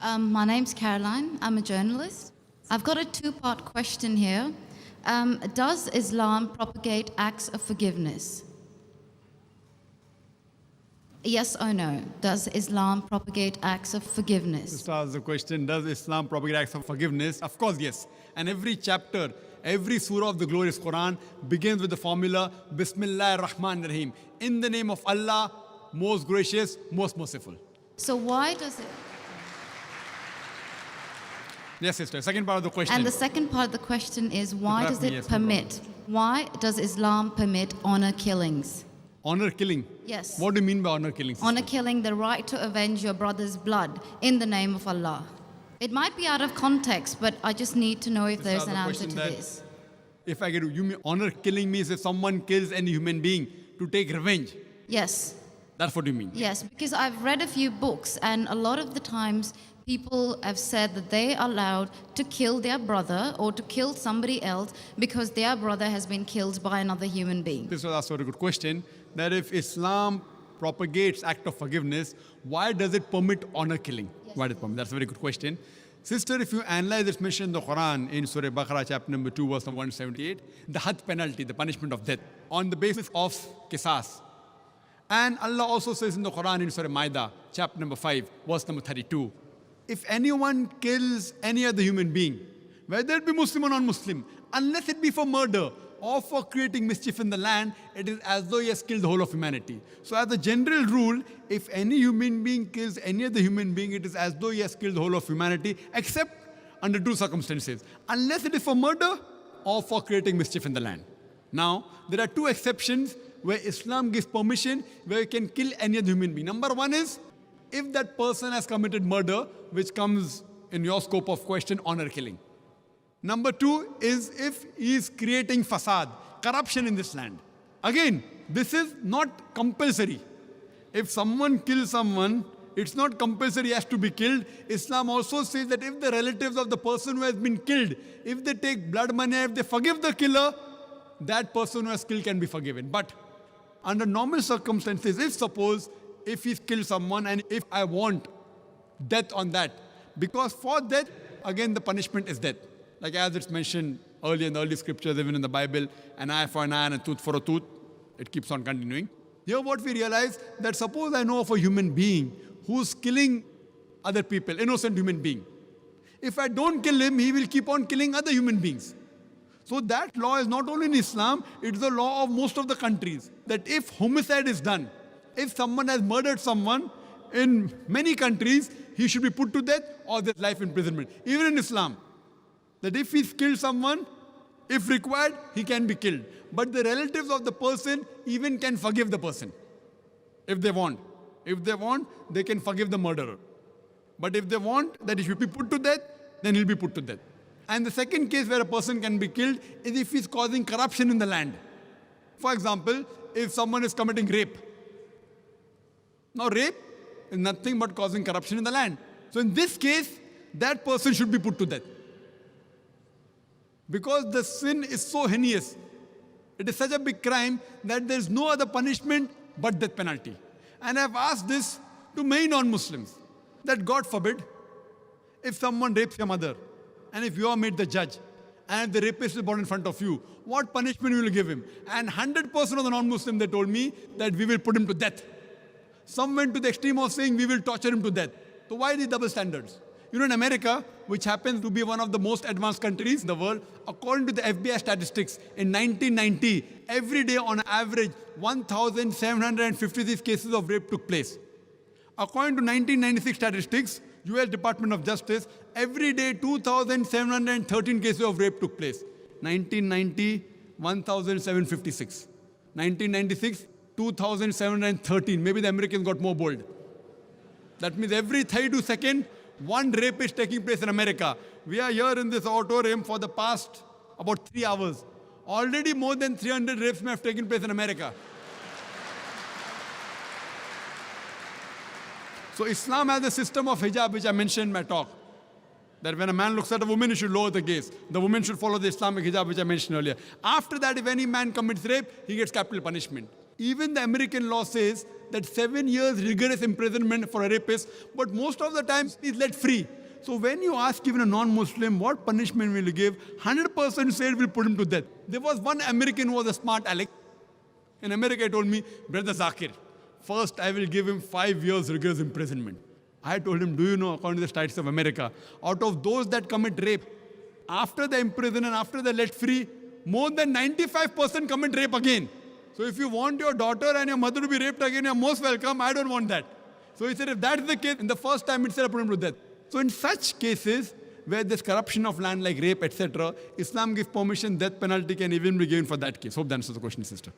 My name's Caroline. I'm a journalist. I've got a two-part question here. Does Islam propagate acts of forgiveness? Yes or no? Does Islam propagate acts of forgiveness? Just ask the question, does Islam propagate acts of forgiveness? Of course, yes. And every chapter, every surah of the glorious Quran begins with the formula, Bismillah ar-Rahman ar-Rahim. In the name of Allah, most gracious, most merciful. So why does it... Yes, sister. Second part of the question. And the second part of the question is, why Interrupt does me, it yes, no permit... Why does Islam permit honor killings? Honor killing? Yes. What do you mean by honor killing, sister? Honor killing, the right to avenge your brother's blood in the name of Allah. It might be out of context, but I just need to know if This there's is an the answer question to that this. If I get you mean honor killing means if someone kills any human being to take revenge. Yes. That's what you mean. Yes, because I've read a few books, and a lot of the times people have said that they are allowed to kill their brother or to kill somebody else because their brother has been killed by another human being. This was also a very good question, that if Islam propagates act of forgiveness, why does it permit honor killing? Yes. Why does it permit? That's a very good question. Sister, if you analyze this mention in the Quran, in Surah Baqarah, chapter number 2, verse number 178, the had penalty, the punishment of death, on the basis of qisas. And Allah also says in the Quran, in Surah Maida, chapter number 5, verse number 32, if anyone kills any other human being, whether it be Muslim or non-Muslim, unless it be for murder or for creating mischief in the land, it is as though he has killed the whole of humanity. So as a general rule, if any human being kills any other human being, it is as though he has killed the whole of humanity, except under two circumstances. Unless it is for murder or for creating mischief in the land. Now, there are two exceptions where Islam gives permission where you can kill any other human being. Number one is, if that person has committed murder, which comes in your scope of question, honor killing. Number two is if he is creating fasad, corruption in this land. Again, this is not compulsory. If someone kills someone, it's not compulsory he has to be killed. Islam also says that if the relatives of the person who has been killed, if they take blood money, if they forgive the killer, that person who has killed can be forgiven. But under normal circumstances, if he's killed someone and if I want death on that, because for death, again the punishment is death. Like as it's mentioned earlier in the early scriptures, even in the Bible, an eye for an eye and a tooth for a tooth, it keeps on continuing. Here what we realize, that suppose I know of a human being who's killing other people, innocent human being. If I don't kill him, he will keep on killing other human beings. So that law is not only in Islam, it's the law of most of the countries, that if homicide is done, if someone has murdered someone, in many countries, he should be put to death or there's life imprisonment. Even in Islam, that if he's killed someone, if required, he can be killed. But the relatives of the person even can forgive the person, if they want. If they want, they can forgive the murderer. But if they want that he should be put to death, then he'll be put to death. And the second case where a person can be killed is if he's causing corruption in the land. For example, if someone is committing rape. Now rape is nothing but causing corruption in the land. So in this case, that person should be put to death. Because the sin is so heinous. It is such a big crime that there is no other punishment but death penalty. And I have asked this to many non-Muslims, that God forbid, if someone rapes your mother, and if you are made the judge, and the rapist is brought in front of you, what punishment will you give him? And 100% of the non-Muslims, they told me that we will put him to death. Some went to the extreme of saying we will torture him to death. So why these double standards? You know, in America, which happens to be one of the most advanced countries in the world, according to the FBI statistics, in 1990, every day on average, 1,756 cases of rape took place. According to 1996 statistics, US Department of Justice, every day 2,713 cases of rape took place. 1990, 1,756. 1996, 2,713. Maybe the Americans got more bold. That means every 32 seconds, one rape is taking place in America. We are here in this auditorium for the past about 3 hours. Already more than 300 rapes may have taken place in America. So Islam has a system of hijab, which I mentioned in my talk. That when a man looks at a woman, he should lower the gaze. The woman should follow the Islamic hijab, which I mentioned earlier. After that, if any man commits rape, he gets capital punishment. Even the American law says that 7 years rigorous imprisonment for a rapist, but most of the time he's let free. So when you ask even a non-Muslim, what punishment will you give? 100% said we'll put him to death. There was one American who was a smart aleck. In America, he told me, Brother Zakir, first I will give him 5 years rigorous imprisonment. I told him, do you know, according to the Statutes of America, out of those that commit rape, after they imprison and after they're let free, more than 95% commit rape again. So if you want your daughter and your mother to be raped again, you're most welcome. I don't want that. So he said, if that's the case, in the first time itself, put him to death. So in such cases, where there's corruption of land like rape, etc., Islam gives permission, death penalty can even be given for that case. Hope that answers the question, sister.